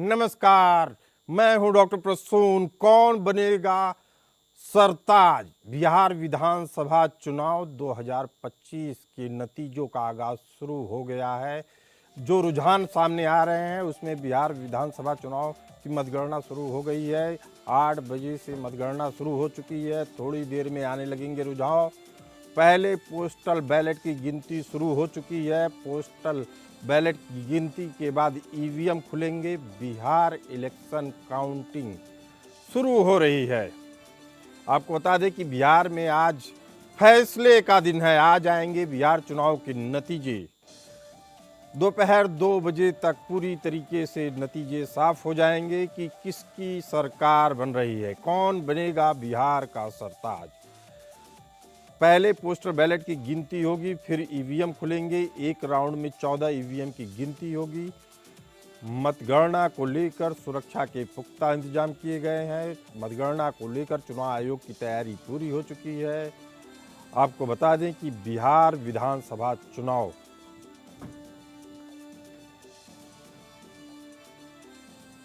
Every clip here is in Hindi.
नमस्कार, मैं हूं डॉक्टर प्रसून। कौन बनेगा सरताज? बिहार विधानसभा चुनाव 2025 के नतीजों का आगाज शुरू हो गया है। जो रुझान सामने आ रहे हैं उसमें बिहार विधानसभा चुनाव की मतगणना शुरू हो गई है। 8 बजे से मतगणना शुरू हो चुकी है। थोड़ी देर में आने लगेंगे रुझान। पहले पोस्टल बैलेट की गिनती शुरू हो चुकी है। पोस्टल बैलेट की गिनती के बाद ईवीएम खुलेंगे। बिहार इलेक्शन काउंटिंग शुरू हो रही है। आपको बता दें कि बिहार में आज फैसले का दिन है। आज आएंगे बिहार चुनाव के नतीजे। दोपहर 2 बजे तक पूरी तरीके से नतीजे साफ हो जाएंगे कि किसकी सरकार बन रही है, कौन बनेगा बिहार का सरताज। पहले पोस्टल बैलेट की गिनती होगी, फिर ईवीएम खुलेंगे। एक राउंड में 14 ईवीएम की गिनती होगी। मतगणना को लेकर सुरक्षा के पुख्ता इंतजाम किए गए हैं। मतगणना को लेकर चुनाव आयोग की तैयारी पूरी हो चुकी है। आपको बता दें कि बिहार विधानसभा चुनाव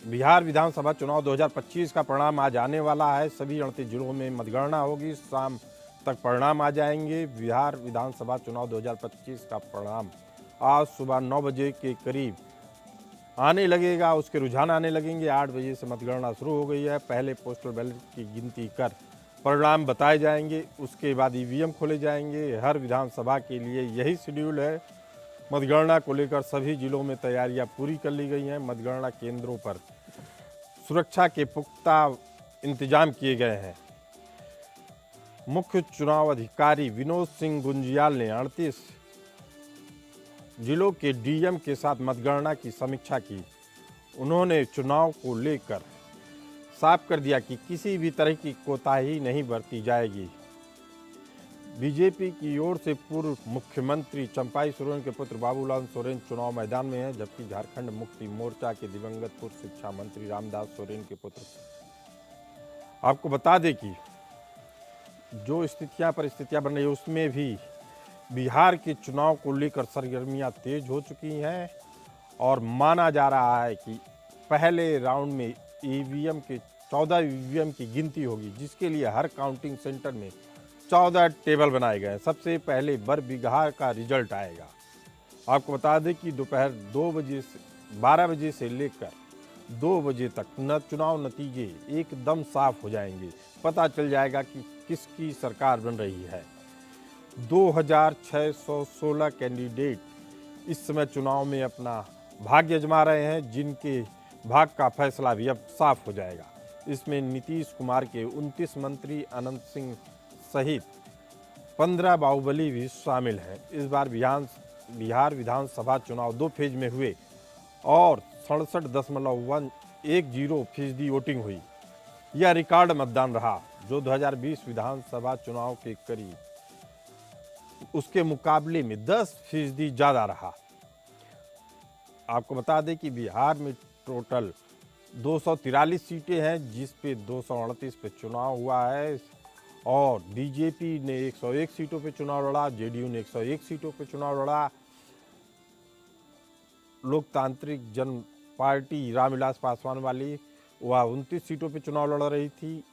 बिहार विधानसभा चुनाव 2025 का परिणाम आज आने वाला है। सभी 38 जिलों में मतगणना होगी। शाम तक परिणाम आ जाएंगे। बिहार विधानसभा चुनाव 2025 का परिणाम आज सुबह 9 बजे के करीब आने लगेगा। उसके रुझान आने लगेंगे। 8 बजे से मतगणना शुरू हो गई है। पहले पोस्टल बैलेट की गिनती कर परिणाम बताए जाएंगे। उसके बाद ईवीएम खोले जाएंगे। हर विधानसभा के लिए यही शेड्यूल है। मतगणना को लेकर सभी जिलों में तैयारियां पूरी कर ली गई हैं। मतगणना केंद्रों पर सुरक्षा के पुख्ता इंतजाम किए गए हैं। मुख्य चुनाव अधिकारी विनोद सिंह गुंजियाल ने 38 जिलों के डीएम के साथ मतगणना की समीक्षा की। उन्होंने चुनाव को लेकर साफ कर दिया कि किसी भी तरह की कोताही नहीं बरती जाएगी। बीजेपी की ओर से पूर्व मुख्यमंत्री चंपाई सोरेन के पुत्र बाबूलाल सोरेन चुनाव मैदान में हैं, जबकि झारखंड मुक्ति मोर्चा के दिवंगत पूर्व शिक्षा मंत्री रामदास सोरेन के पुत्र। आपको बता दें कि जो परिस्थितियां बन रही है उसमें भी बिहार के चुनाव को लेकर सरगर्मियां तेज हो चुकी हैं और माना जा रहा है कि पहले राउंड में ईवीएम के 14 ईवीएम की गिनती होगी, जिसके लिए हर काउंटिंग सेंटर में 14 टेबल बनाए गए हैं। सबसे पहले बिहार का रिजल्ट आएगा। आपको बता दें कि दोपहर 12 बजे से लेकर 2 बजे तक चुनाव नतीजे एकदम साफ हो जाएंगे। पता चल जाएगा कि किसकी सरकार बन रही है। 2616 कैंडिडेट इस समय चुनाव में अपना भाग्य आजमा रहे हैं, जिनके भाग्य का फैसला भी अब साफ हो जाएगा। इसमें नीतीश कुमार के 29 मंत्री, अनंत सिंह सहित 15 बाहुबली भी शामिल हैं। इस बार बिहार विधानसभा चुनाव 2 फेज में हुए और 67.10% वोटिंग हुई। यह रिकॉर्ड मतदान रहा, जो 2020 विधानसभा चुनाव के करीब उसके मुकाबले में 10% ज़्यादा रहा। आपको बता दें कि बिहार में टोटल 243 सीटें हैं, जिस पे 238 पे चुनाव हुआ है और बीजेपी ने 101 सीटों पे चुनाव लड़ा, जेडीयू ने 101 सीटों पे चुनाव लड़ा। लोकतांत्रिक जन पार्टी रामविलास पासवान वाली वह 29 सीटों पे चुनाव लड़ रही थी।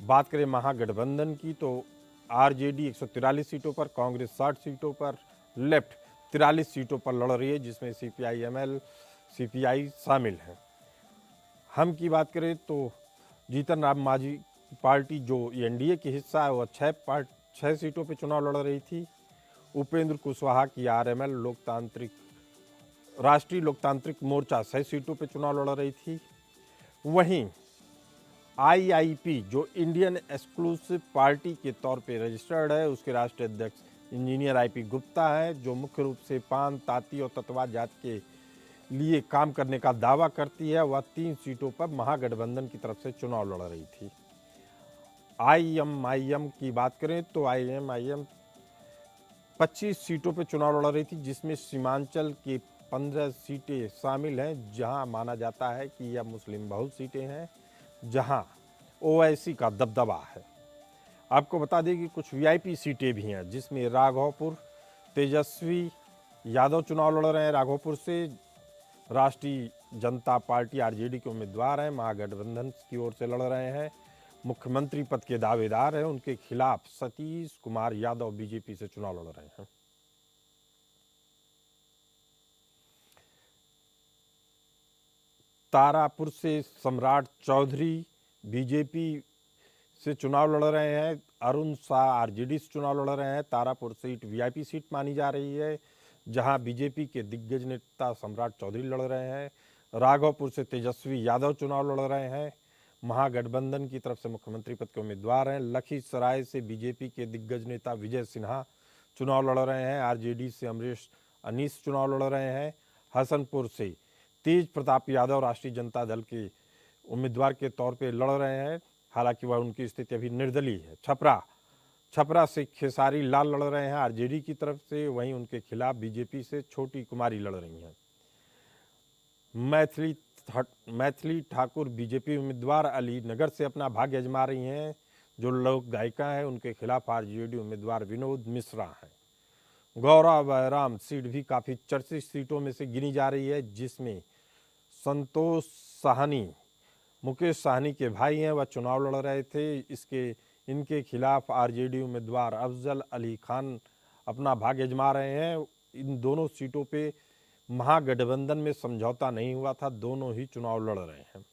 बात करें महागठबंधन की तो आरजेडी 143 सीटों पर, कांग्रेस 60 सीटों पर, लेफ्ट 43 सीटों पर लड़ रही है, जिसमें सीपीआई-एमएल, सीपीआई शामिल है। हम की बात करें तो जीतन राम मांझी पार्टी जो एनडीए की हिस्सा है वह 6 सीटों पर चुनाव लड़ रही थी। उपेंद्र कुशवाहा की आरएमएल राष्ट्रीय लोकतांत्रिक मोर्चा 6 सीटों पर चुनाव लड़ रही थी। वहीं आईआईपी जो इंडियन एक्सक्लूसिव पार्टी के तौर पे रजिस्टर्ड है, उसके राष्ट्रीय अध्यक्ष इंजीनियर आईपी गुप्ता है, जो मुख्य रूप से पान, ताती और ततवा जात के लिए काम करने का दावा करती है, वह 3 सीटों पर महागठबंधन की तरफ से चुनाव लड़ रही थी। आईएमआईएम की बात करें तो आईएमआईएम 25 सीटों पर चुनाव लड़ रही थी, जिसमें सीमांचल के 15 सीटें शामिल हैं, जहां माना जाता है कि यह मुस्लिम बहुल सीटें हैं, जहां ओवैसी का दबदबा है। आपको बता दें कि कुछ वीआईपी सीटें भी हैं, जिसमें राघोपुर तेजस्वी यादव चुनाव लड़ रहे हैं। राघोपुर से राष्ट्रीय जनता पार्टी आरजेडी के उम्मीदवार हैं, महागठबंधन की ओर से लड़ रहे हैं, मुख्यमंत्री पद के दावेदार हैं। उनके खिलाफ सतीश कुमार यादव बीजेपी से चुनाव लड़ रहे हैं। तारापुर से सम्राट चौधरी बीजेपी से चुनाव लड़ रहे हैं। अरुण शाह आरजेडी से चुनाव लड़ रहे हैं। तारापुर सीट वीआईपी सीट मानी जा रही है, जहां बीजेपी के दिग्गज नेता सम्राट चौधरी लड़ रहे हैं। राघवपुर से तेजस्वी यादव चुनाव लड़ रहे हैं, महागठबंधन की तरफ से मुख्यमंत्री पद के उम्मीदवार हैं। लखीसराय से बीजेपी के दिग्गज नेता विजय सिन्हा चुनाव लड़ रहे हैं, आरजेडी से अमरीश अनीस चुनाव लड़ रहे हैं। हसनपुर से तेज प्रताप यादव राष्ट्रीय जनता दल के उम्मीदवार के तौर पर लड़ रहे हैं, हालांकि वह उनकी स्थिति अभी निर्दलीय है। छपरा से खेसारी लाल लड़ रहे हैं आरजेडी की तरफ से, वहीं उनके खिलाफ बीजेपी से छोटी कुमारी लड़ रही हैं। मैथिली ठाकुर बीजेपी उम्मीदवार अलीनगर से अपना भाग्य आजमा रही हैं, जो लोक गायिका हैं। उनके खिलाफ आरजेडी उम्मीदवार विनोद मिश्रा हैं। गौरा बहराम सीट भी काफ़ी चर्चित सीटों में से गिनी जा रही है, जिसमें संतोष साहनी मुकेश साहनी के भाई हैं, वह चुनाव लड़ रहे थे। इनके खिलाफ आरजेडी उम्मीदवार अफजल अली खान अपना भाग्य आजमा रहे हैं। इन दोनों सीटों पे महागठबंधन में समझौता नहीं हुआ था, दोनों ही चुनाव लड़ रहे हैं।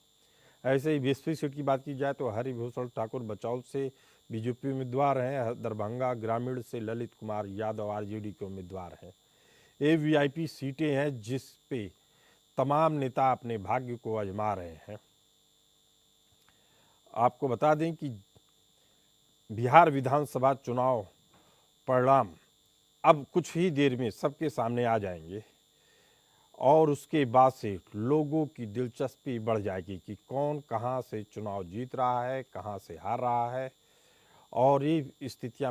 ऐसे ही 20वीं सीट की बात की जाए तो हरिभूषण ठाकुर बचौल से बीजेपी उम्मीदवार हैं। दरभंगा ग्रामीण से ललित कुमार यादव आरजेडी के उम्मीदवार हैं। ये वीआईपी सीटें हैं जिस पे तमाम नेता अपने भाग्य को आजमा रहे हैं। आपको बता दें कि बिहार विधानसभा चुनाव परिणाम अब कुछ ही देर में सबके सामने आ जाएंगे और उसके बाद से लोगों की दिलचस्पी बढ़ जाएगी कि कौन कहां से चुनाव जीत रहा है, कहां से हार रहा है। और ये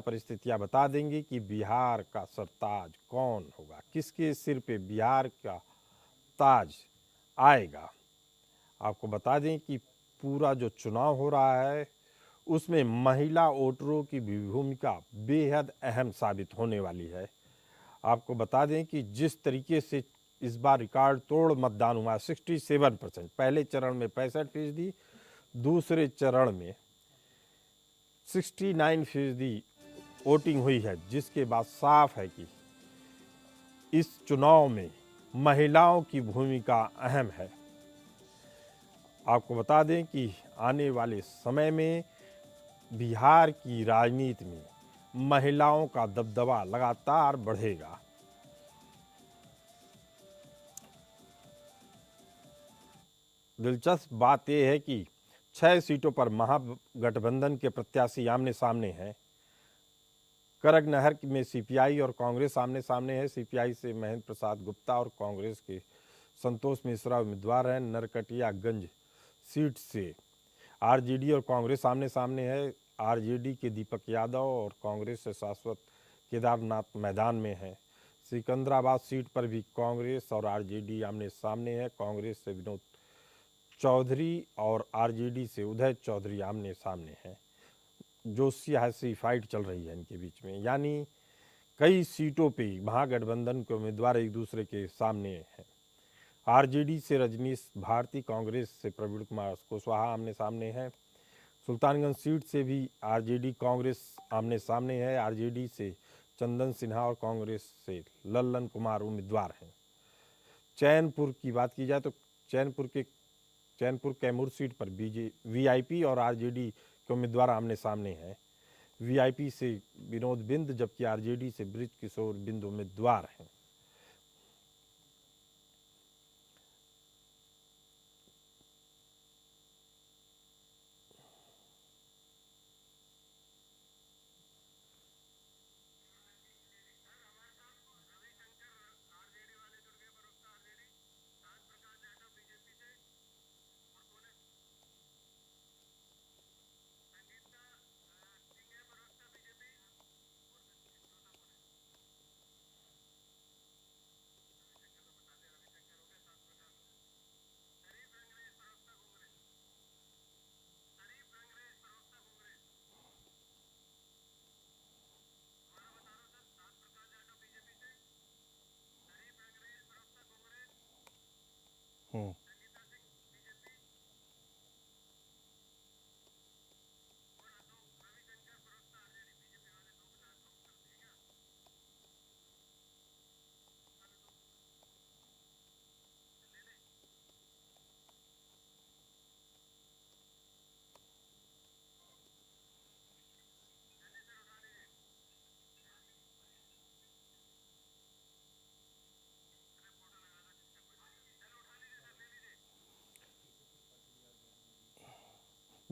परिस्थितियां बता देंगी कि बिहार का सरताज कौन होगा, किसके सिर पे बिहार का ताज आएगा। आपको बता दें कि पूरा जो चुनाव हो रहा है उसमें महिला वोटरों की भी भूमिका बेहद अहम साबित होने वाली है। आपको बता दें कि जिस तरीके से इस बार रिकॉर्ड तोड़ मतदान हुआ, 67%, पहले चरण में 65%, दूसरे चरण में 69% वोटिंग हुई है, जिसके बाद साफ है कि इस चुनाव में महिलाओं की भूमिका अहम है। आपको बता दें कि आने वाले समय में बिहार की राजनीति में महिलाओं का दबदबा लगातार बढ़ेगा। दिलचस्प बात यह है कि 6 सीटों पर महागठबंधन के प्रत्याशी आमने सामने हैं। करगनहर में सीपीआई और कांग्रेस आमने सामने है। सीपीआई से महेंद्र प्रसाद गुप्ता और कांग्रेस के संतोष मिश्रा उम्मीदवार हैं। नरकटियागंज सीट से आरजेडी और कांग्रेस आमने सामने है। आरजेडी के दीपक यादव और कांग्रेस से शाश्वत केदारनाथ मैदान में है। सिकंदराबाद सीट पर भी कांग्रेस और आरजेडी आमने सामने है। कांग्रेस से विनोद चौधरी और आरजेडी से उदय चौधरी आमने सामने हैं। जो सियासी फाइट चल रही है इनके बीच में, यानी कई सीटों पे महागठबंधन के उम्मीदवार एक दूसरे के सामने हैं। आरजेडी से रजनीश भारती, कांग्रेस से प्रवीण कुमार कुशवाहा आमने सामने हैं। सुल्तानगंज सीट से भी आरजेडी कांग्रेस आमने सामने है। आरजेडी से चंदन सिन्हा और कांग्रेस से लल्लन कुमार उम्मीदवार हैं। चैनपुर की बात की जाए तो चैनपुर कैमूर सीट पर वीआईपी और आरजेडी के उम्मीदवार आमने सामने हैं। वीआईपी से विनोद बिंद, जबकि आरजेडी से ब्रिज किशोर बिंद उम्मीदवार हैं।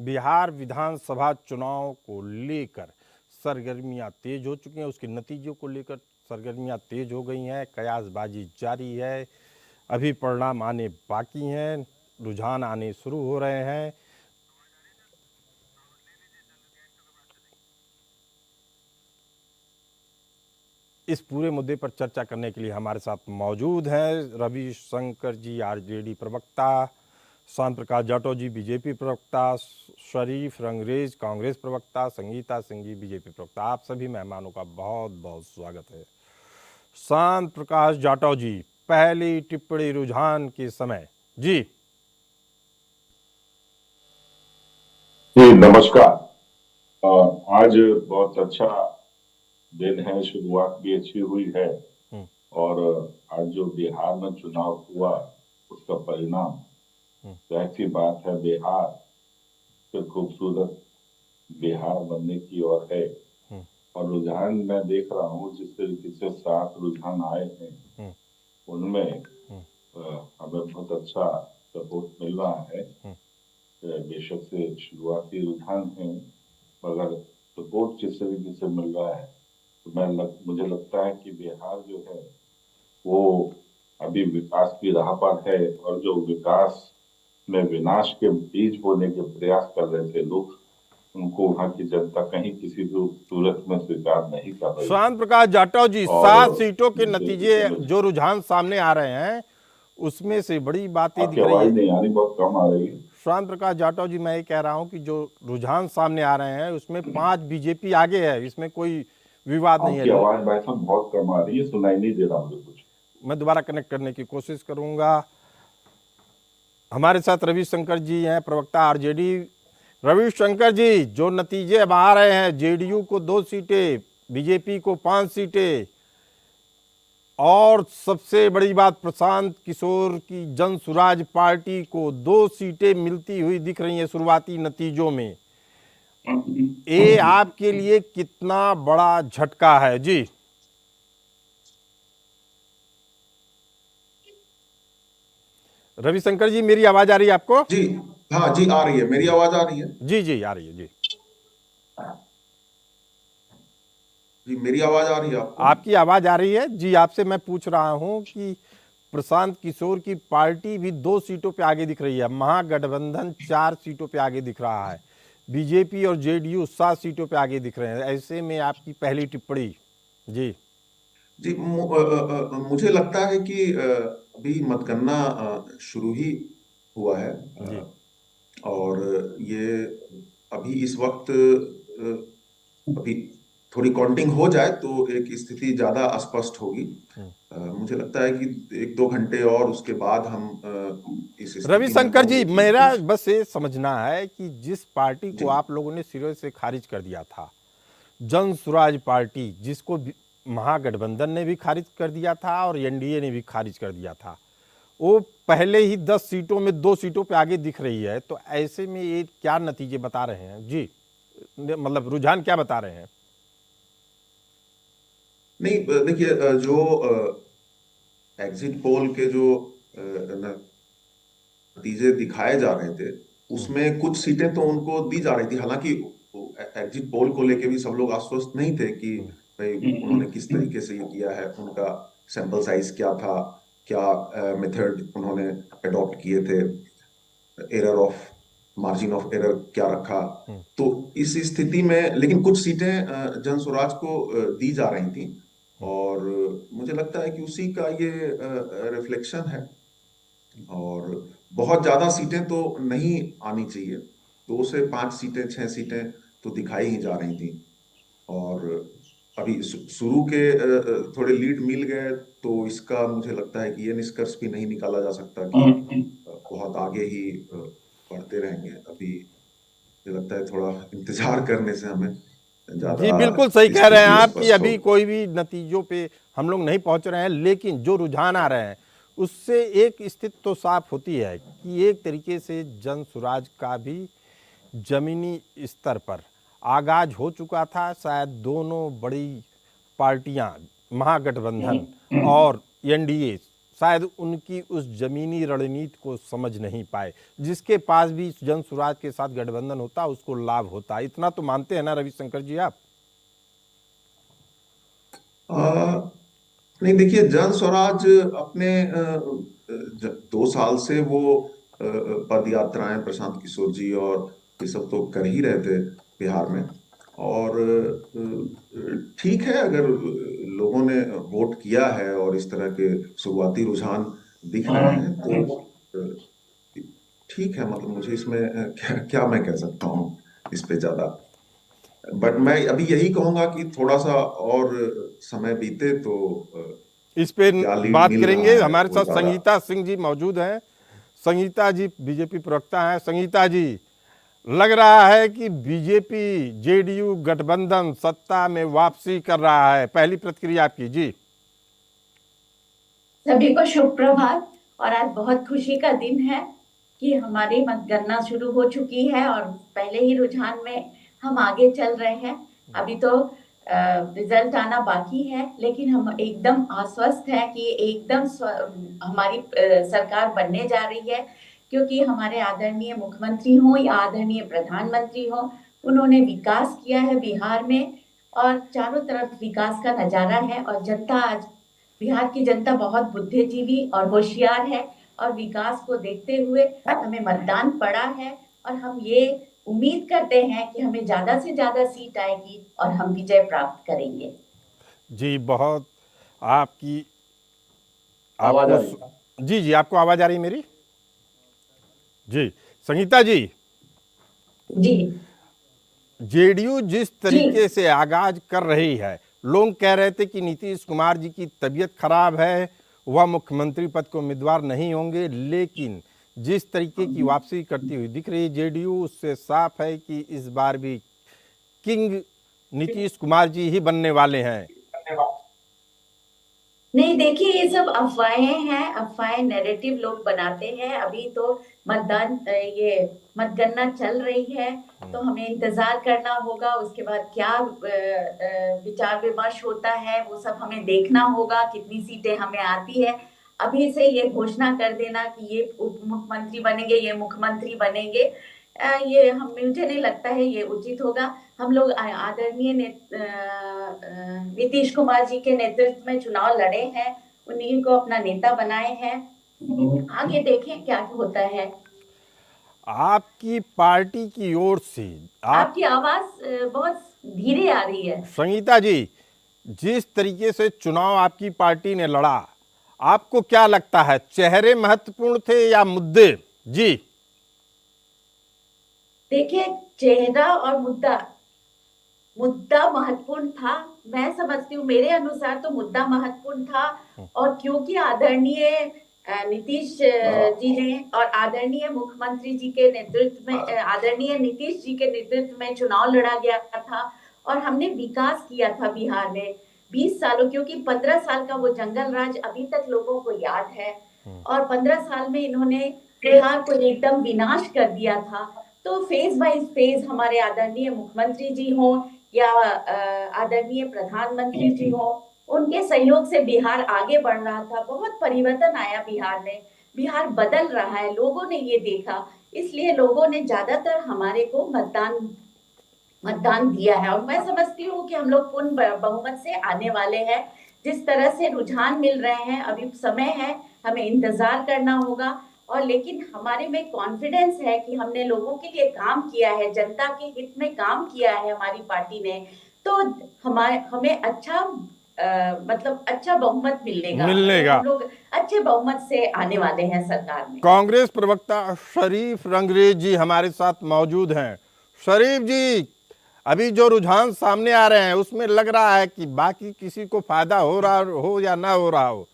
बिहार विधानसभा चुनाव को लेकर सरगर्मियां तेज हो चुकी हैं, उसके नतीजों को लेकर सरगर्मियां तेज हो गई हैं, कयासबाजी जारी है, अभी परिणाम आने बाकी हैं, रुझान आने शुरू हो रहे हैं। इस पूरे मुद्दे पर चर्चा करने के लिए हमारे साथ मौजूद हैं रविशंकर जी आरजेडी प्रवक्ता, शांत प्रकाश जाटव जी बीजेपी प्रवक्ता, शरीफ रंगरेज कांग्रेस प्रवक्ता, संगीता सिंह जी बीजेपी प्रवक्ता। आप सभी मेहमानों का बहुत बहुत स्वागत है। शांत प्रकाश जाटव जी, पहली टिप्पणी रुझान के समय जी। जी नमस्कार। आज बहुत अच्छा दिन है, शुरुआत भी अच्छी हुई है। और आज जो बिहार में चुनाव हुआ उसका परिणाम जाहिर सी बात है बिहार फिर खूबसूरत बिहार बनने की ओर है। और रुझान मैं देख रहा हूँ जिस तरीके से 7 रुझान आए हैं उनमें हमें बहुत अच्छा सपोर्ट मिल रहा है। बेशक से शुरुआती रुझान है मगर सपोर्ट जिस तरीके से मिल रहा है तो मुझे लगता है कि बिहार जो है वो अभी विकास की राह पर है। और जो विकास में विनाश के बीज बोने के प्रयास कर रहे थे लोग, उनको वहां की जनता कहीं किसी भी सूरत में स्वीकार नहीं कर रही है। शांत प्रकाश जाटव जी, और 7 सीटों के नतीजे चलो, जो रुझान सामने आ रहे हैं उसमें से बड़ी बातें आपकी दिख रही आवाज है। नहीं आ रही, बहुत कम आ रही है। शांत प्रकाश जाटव जी, मैं ये कह रहा हूं कि जो रुझान सामने आ रहे हैं उसमें 5 बीजेपी आगे है, इसमें कोई विवाद नहीं आपकी है। आवाज भाई साहब बहुत कम आ रही है, सुनाई नहीं दे रहा मुझे कुछ। मैं दोबारा कनेक्ट करने की कोशिश करूंगा। हमारे साथ रविशंकर जी हैं, प्रवक्ता आरजेडी। रविशंकर जी, जो नतीजे अब आ रहे हैं, जेडीयू को 2 सीटें, बीजेपी को 5 सीटें, और सबसे बड़ी बात प्रशांत किशोर की जन सुराज पार्टी को 2 सीटें मिलती हुई दिख रही हैं शुरुआती नतीजों में। ये आपके लिए कितना बड़ा झटका है जी? रविशंकर जी, मेरी आवाज आ रही है आपको? जी हाँ जी, आ रही है। मेरी आवाज आ रही है? जी जी, आ रही है जी। जी मेरी आवाज आ रही है आपको? आपकी आवाज आ रही है जी। आपसे मैं पूछ रहा हूं कि प्रशांत किशोर की पार्टी भी 2 सीटों पे आगे दिख रही है, महागठबंधन 4 सीटों पे आगे दिख रहा है, बीजेपी और जेडीयू 7 सीटों पे आगे दिख रहे हैं। ऐसे में आपकी पहली टिप्पणी जी। जी मुझे लगता है कि अभी मतगणना शुरू ही हुआ है। जी और ये अभी इस वक्त अभी थोड़ी काउंटिंग हो जाए तो एक स्थिति ज्यादा स्पष्ट होगी। मुझे लगता है कि 1-2 घंटे और उसके बाद हम इस स्थिति में रविशंकर जी, होंगे कि मेरा कुछ। बस ये समझना है कि जिस पार्टी को जी आप लोगों ने सिरे से खारिज कर दिया था, जन सुराज पार्टी, जिसको महागठबंधन ने भी खारिज कर दिया था और एनडीए ने भी खारिज कर दिया था, वो पहले ही 10 सीटों में 2 सीटों पे आगे दिख रही है। तो ऐसे में ये क्या नतीजे बता रहे हैं जी? मतलब रुझान क्या बता रहे हैं? नहीं, देखिए, जो एग्जिट पोल के जो नतीजे दिखाए जा रहे थे उसमें कुछ सीटें तो उनको दी जा रही थी। हालांकि एग्जिट पोल को लेके भी सब लोग आश्वस्त नहीं थे कि भाई उन्होंने किस तरीके से ये किया है, उनका सैंपल साइज क्या था, क्या मेथड उन्होंने अडॉप्ट किए थे, error of margin of error क्या रखा। तो इस स्थिति में लेकिन कुछ सीटें जन स्वराज को दी जा रही थी। और मुझे लगता है कि उसी का ये रिफ्लेक्शन है। और बहुत ज्यादा सीटें तो नहीं आनी चाहिए, 2 से 5 सीटें 6 सीटें तो दिखाई ही जा रही थी। और अभी शुरू के थोड़े लीड मिल गए तो इसका मुझे लगता है कि ये निष्कर्ष भी नहीं निकाला जा सकता कि बहुत आगे ही बढ़ते रहेंगे। अभी मुझे लगता है थोड़ा इंतजार करने से हमें जी ज्यादा बिल्कुल सही कह रहे हैं स्थिति आप कि स्पष्ट अभी होगी। कोई भी नतीजों पे हम लोग नहीं पहुंच रहे हैं, लेकिन जो रुझान आ रहे हैं उससे एक स्थिति तो साफ होती है कि एक तरीके से जन सुराज का भी जमीनी स्तर पर आगाज हो चुका था। शायद दोनों बड़ी पार्टियां, महागठबंधन और एनडीए, शायद उनकी उस जमीनी रणनीति को समझ नहीं पाए। जिसके पास भी जन स्वराज के साथ गठबंधन होता उसको लाभ होता। इतना तो मानते हैं ना रविशंकर जी आप? नहीं, देखिए, जन स्वराज अपने 2 साल से वो पद यात्राएं प्रशांत किशोर जी और ये सब तो कर ही रहे थे बिहार में। और ठीक है, अगर लोगों ने वोट किया है और इस तरह के शुरुआती रुझान दिख रहे हैं तो ठीक है। मतलब मुझे इसमें क्या मैं कह सकता हूँ इस पे ज्यादा। बट मैं अभी यही कहूंगा कि थोड़ा सा और समय बीते तो इस पे क्या लीड बात मिल रहा करेंगे। है हमारे वो साथ ज्यादा। संगीता सिंह जी मौजूद हैं। संगीता जी बीजेपी प्रवक्ता हैं। संगीता जी, लग रहा है कि बीजेपी जेडीयू गठबंधन सत्ता में वापसी कर रहा है। पहली प्रतिक्रिया आपकी जी। सभी को शुभ प्रभात। और आज बहुत खुशी का दिन है कि हमारी मतगणना शुरू हो चुकी है और पहले ही रुझान में हम आगे चल रहे हैं। अभी तो रिजल्ट आना बाकी है, लेकिन हम एकदम आश्वस्त हैं कि एकदम हमारी सरकार बनने जा रही है, क्योंकि हमारे आदरणीय मुख्यमंत्री हो या आदरणीय प्रधानमंत्री हो, उन्होंने विकास किया है बिहार में और चारों तरफ विकास का नजारा है। और जनता आज, बिहार की जनता बहुत बुद्धिजीवी और होशियार है और विकास को देखते हुए हमें मतदान पड़ा है और हम ये उम्मीद करते हैं कि हमें ज्यादा से ज्यादा सीट आएगी और हम विजय प्राप्त करेंगे। जी बहुत आपकी आवाज आ आपको रही है? जी जी आपको आवाज आ रही है मेरी? जी संगीता जी, जी जेडीयू जिस जी तरीके से आगाज कर रही है, लोग कह रहे थे कि नीतीश कुमार जी की तबीयत खराब है, वह मुख्यमंत्री पद के उम्मीदवार नहीं होंगे, लेकिन जिस तरीके की वापसी करती हुई दिख रही है जेडीयू, उससे साफ है कि इस बार भी किंग नीतीश कुमार जी ही बनने वाले हैं। नहीं, देखिए, ये सब अफवाहें हैं, अफवाहें नैरेटिव लोग बनाते हैं। अभी तो ये मतगणना चल रही है, तो हमें इंतजार करना होगा। उसके बाद क्या विचार विमर्श होता है वो सब हमें देखना होगा, कितनी सीटें हमें आती है। अभी से ये घोषणा कर देना कि ये उप मुख्यमंत्री बनेंगे, ये मुख्यमंत्री बनेंगे, ये हम मुझे नहीं लगता है ये उचित होगा। हम लोग आदरणीय नीतीश कुमार जी के नेतृत्व में चुनाव लड़े हैं, उन्हीं को अपना नेता बनाए हैं। आगे देखें क्या होता है। आपकी पार्टी की ओर से आपकी आवाज बहुत धीरे आ रही है। संगीता जी, जिस तरीके से चुनाव आपकी पार्टी ने लड़ा, आपको क्या लगता है चेहरे महत्वपूर्ण थे या मुद्दे? जी देखिए, चेहरा और मुद्दा महत्वपूर्ण था। मैं समझती हूँ, मेरे अनुसार तो मुद्दा महत्वपूर्ण था। और क्योंकि आदरणीय नीतीश जी ने और आदरणीय मुख्यमंत्री जी के नेतृत्व में, आदरणीय नीतीश जी के नेतृत्व में चुनाव लड़ा गया था और हमने विकास किया था बिहार में 20 सालों, क्योंकि 15 साल का वो जंगल राज अभी तक लोगों को याद है और 15 साल में इन्होंने बिहार को एकदम विनाश कर दिया था। तो फेज बाय फेज हमारे आदरणीय मुख्यमंत्री जी हो या आदरणीय प्रधानमंत्री जी हो, उनके सहयोग से बिहार आगे बढ़ रहा था। बहुत परिवर्तन आया बिहार में, बिहार बदल रहा है, लोगों ने ये देखा, इसलिए लोगों ने ज्यादातर हमारे को मतदान दिया है। और मैं समझती हूँ कि हम लोग पूर्ण बहुमत से आने वाले हैं। जिस तरह से रुझान मिल रहे हैं, अभी समय है, हमें इंतजार करना होगा। और लेकिन हमारे में कॉन्फिडेंस है कि हमने लोगों के लिए काम किया है, जनता के हित में काम किया है हमारी पार्टी ने, तो हमें अच्छा मतलब अच्छा बहुमत मिलेगा। हम लोग अच्छे बहुमत से आने वाले हैं सरकार में। कांग्रेस प्रवक्ता शरीफ रंगरेज जी हमारे साथ मौजूद हैं। शरीफ जी, अभी जो रुझान सामने आ रहे हैं उसमें लग रहा है कि बाकी किसी को फायदा हो रहा हो या ना हो रहा हो,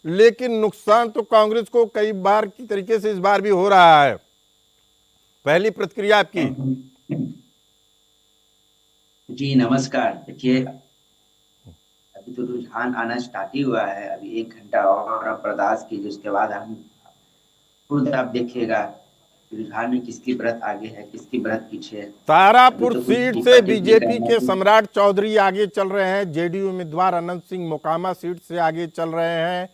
लेकिन नुकसान तो कांग्रेस को कई बार की तरीके से इस बार भी हो रहा है। पहली प्रतिक्रिया आपकी। जी नमस्कार। देखिए, अभी तो रुझान आना स्टार्ट ही हुआ है। अभी 1 घंटा और आप बर्दाश्त कीजिए, उसके बाद हम खुद आप देखिएगा रुझान में किसकी बढ़त आगे है, किसकी बढ़त पीछे है। तारापुर तो कुछ सीट से टिप्पणी बीजेपी करना के सम्राट चौधरी आगे चल रहे हैं, जेडीयू उम्मीदवार अनंत सिंह मोकामा सीट से आगे चल रहे हैं।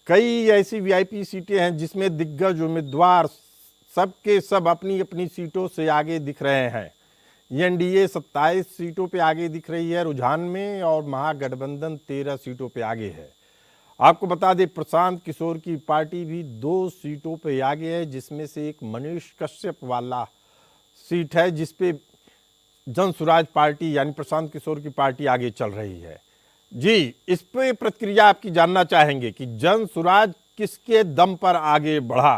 कई ऐसी वीआईपी सीटें हैं जिसमें दिग्गज उम्मीदवार सबके सब अपनी अपनी सीटों से आगे दिख रहे हैं। एनडीए 27 सीटों पे आगे दिख रही है रुझान में और महागठबंधन 13 सीटों पे आगे है। आपको बता दें प्रशांत किशोर की पार्टी भी 2 सीटों पे आगे है, जिसमें से एक मनीष कश्यप वाला सीट है जिस पे जन स्वराज पार्टी यानी प्रशांत किशोर की पार्टी आगे चल रही है। जी, इस पे प्रतिक्रिया आपकी जानना चाहेंगे कि जन स्वराज किसके दम पर आगे बढ़ा,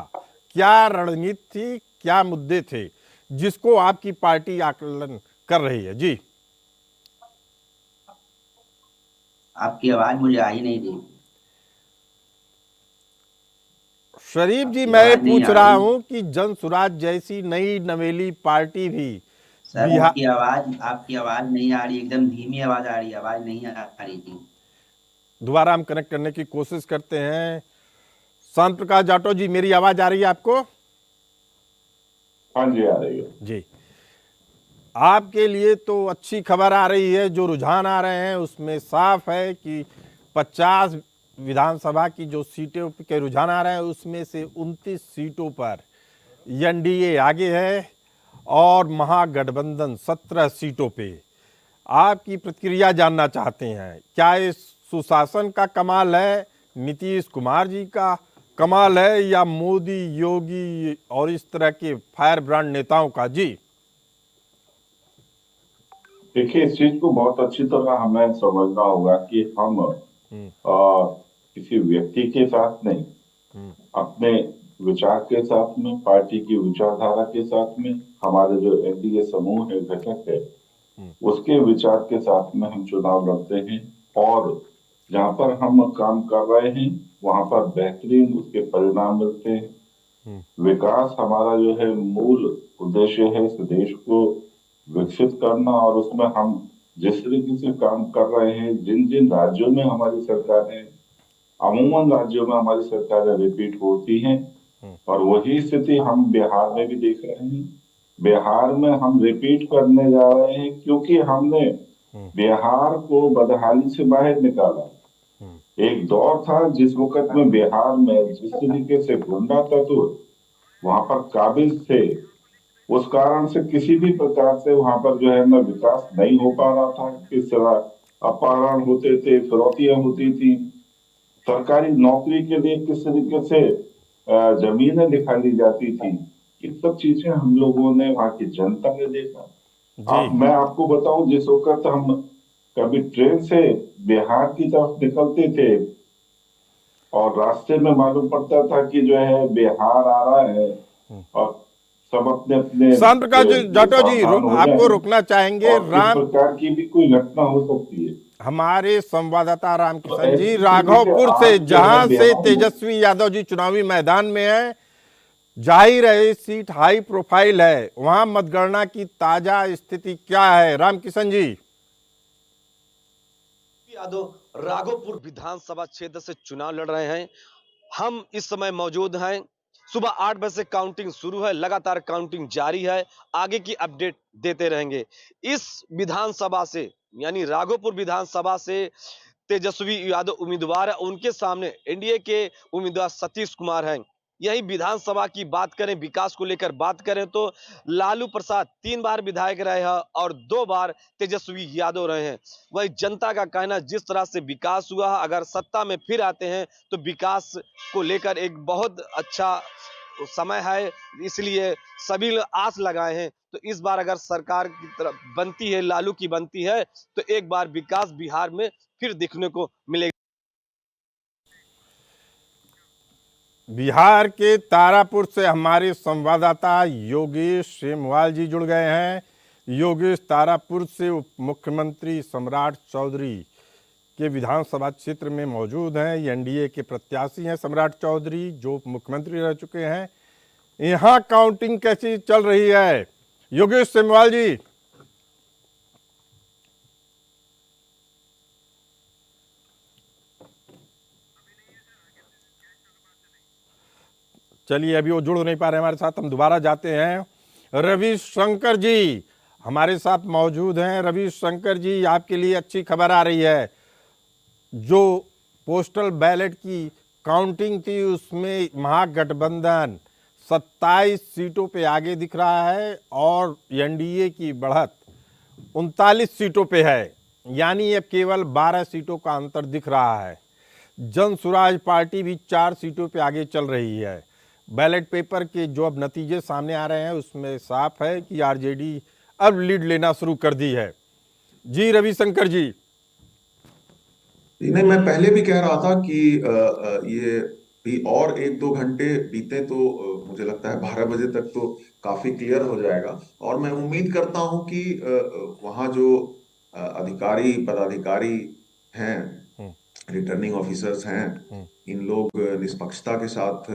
क्या रणनीति थी, क्या मुद्दे थे जिसको आपकी पार्टी आकलन कर रही है। जी, आपकी आवाज मुझे आ ही नहीं रही। शरीफ जी, आपकी मैं आवाज नहीं पूछ आ रहा रही हूं कि जन स्वराज जैसी नई नवेली पार्टी भी सर। बिहार। आपकी आवाज नहीं आ रही, एकदम धीमी आवाज आ रही है, आवाज नहीं आ रही थी। दोबारा हम कनेक्ट करने की कोशिश करते हैं। शांत प्रकाश जाटव जी, मेरी आवाज आ रही है आपको? हाँ जी, आ रही है जी, आपके लिए तो अच्छी खबर आ रही है। जो रुझान आ रहे हैं उसमें साफ है कि 50 विधानसभा की जो सीटों के रुझान आ रहे हैं उसमें से 29 सीटों पर एनडीए आगे है और महागठबंधन 17 सीटों पे। आपकी प्रतिक्रिया जानना चाहते हैं, क्या ये सुशासन का कमाल है, नीतीश कुमार जी का कमाल है, या मोदी, योगी और इस तरह के फायर ब्रांड नेताओं का? जी, देखिए, इस चीज को बहुत अच्छी तरह हमें समझना होगा कि हम किसी व्यक्ति के साथ नहीं, अपने विचार के साथ में, पार्टी की विचारधारा के साथ में, हमारे जो एनडीए समूह है, घटक है, उसके विचार के साथ में हम चुनाव लड़ते हैं और जहां पर हम काम कर रहे हैं वहां पर बेहतरीन उसके परिणाम मिलते हैं। विकास हमारा जो है मूल उद्देश्य है, इस देश को विकसित करना, और उसमें हम जिस तरीके से काम कर रहे हैं, जिन जिन राज्यों में हमारी सरकारें, अमूमन राज्यों में हमारी सरकारें रिपीट होती हैं, और वही स्थिति हम बिहार में भी देख रहे हैं। बिहार में हम रिपीट करने जा रहे हैं क्योंकि हमने बिहार को बदहाली से बाहर निकाला। एक दौर था जिस वक्त में बिहार में जिस तरीके से गुंडा तत्व वहां पर काबिज थे, उस कारण से किसी भी प्रकार से वहां पर जो है ना विकास नहीं हो पा रहा था। किस तरह अपहरण होते थे, फिरौतियां होती थी, सरकारी नौकरी के लिए किस तरीके से जमीनें निकाली जाती थी, ये सब चीजें हम लोगों ने, वहां की जनता ने देखा। जी, मैं आपको बताऊं, जिस वक्त हम कभी ट्रेन से बिहार की तरफ निकलते थे और रास्ते में मालूम पड़ता था कि जो है बिहार आ रहा है, और सब अपने अपने शांत प्रकाश जाटव जी, सावधान हो आपको जाए, रुकना चाहेंगे। और किस प्रकार की भी कोई घटना हो सकती है। हमारे संवाददाता राम तो किशन जी ऐसी स्थिति राघवपुर आज से, जो है जहां से बिहार में तेजस्वी यादव जी चुनावी मैदान में है, जाहिर है सीट हाई प्रोफाइल है, वहां मतगणना की ताजा स्थिति क्या है? राम किशन जी। यादव राघोपुर विधानसभा क्षेत्र से चुनाव लड़ रहे हैं। हम इस समय मौजूद हैं, सुबह 8 बजे से काउंटिंग शुरू है, लगातार काउंटिंग जारी है, आगे की अपडेट देते रहेंगे। इस विधानसभा से यानी राघोपुर विधानसभा से तेजस्वी यादव उम्मीदवार है, उनके सामने एनडीए के उम्मीदवार सतीश कुमार हैं। यही विधानसभा की बात करें, विकास को लेकर बात करें तो लालू प्रसाद 3 बार विधायक रहे हैं और 2 बार तेजस्वी यादव रहे हैं। वही जनता का कहना, जिस तरह से विकास हुआ, अगर सत्ता में फिर आते हैं तो विकास को लेकर एक बहुत अच्छा समय है, इसलिए सभी लोग आस लगाए हैं। तो इस बार अगर सरकार की तरफ बनती है, लालू की बनती है, तो एक बार विकास बिहार में फिर दिखने को मिलेगा। बिहार के तारापुर से हमारे संवाददाता योगेश सेमवाल जी जुड़ गए हैं। योगेश, तारापुर से उप मुख्यमंत्री सम्राट चौधरी के विधानसभा क्षेत्र में मौजूद हैं। एनडीए के प्रत्याशी हैं सम्राट चौधरी, जो उप मुख्यमंत्री रह चुके हैं। यहाँ काउंटिंग कैसी चल रही है योगेश सेमवाल जी? चलिए, अभी वो जुड़ नहीं पा रहे हमारे साथ, हम दोबारा जाते हैं। रवि शंकर जी हमारे साथ मौजूद हैं। रवि शंकर जी, आपके लिए अच्छी खबर आ रही है। जो पोस्टल बैलेट की काउंटिंग थी उसमें महागठबंधन 27 सीटों पे आगे दिख रहा है और एनडीए की बढ़त 39 सीटों पे है, यानी अब केवल 12 सीटों का अंतर दिख रहा है। जन स्वराज पार्टी भी 4 सीटों पे आगे चल रही है। बैलेट पेपर के जो अब नतीजे सामने आ रहे हैं उसमें साफ है कि आरजेडी अब लीड लेना शुरू कर दी है। जी रविशंकर जी। नहीं, मैं पहले भी कह रहा था कि ये भी और 1-2 घंटे बीते तो मुझे लगता है 12 बजे तक तो काफी क्लियर हो जाएगा। और मैं उम्मीद करता हूं कि वहाँ जो अधिकारी पदाधिकारी हैं, रिटर्निंग ऑफिसर्स हैं, इन लोग निष्पक्षता के साथ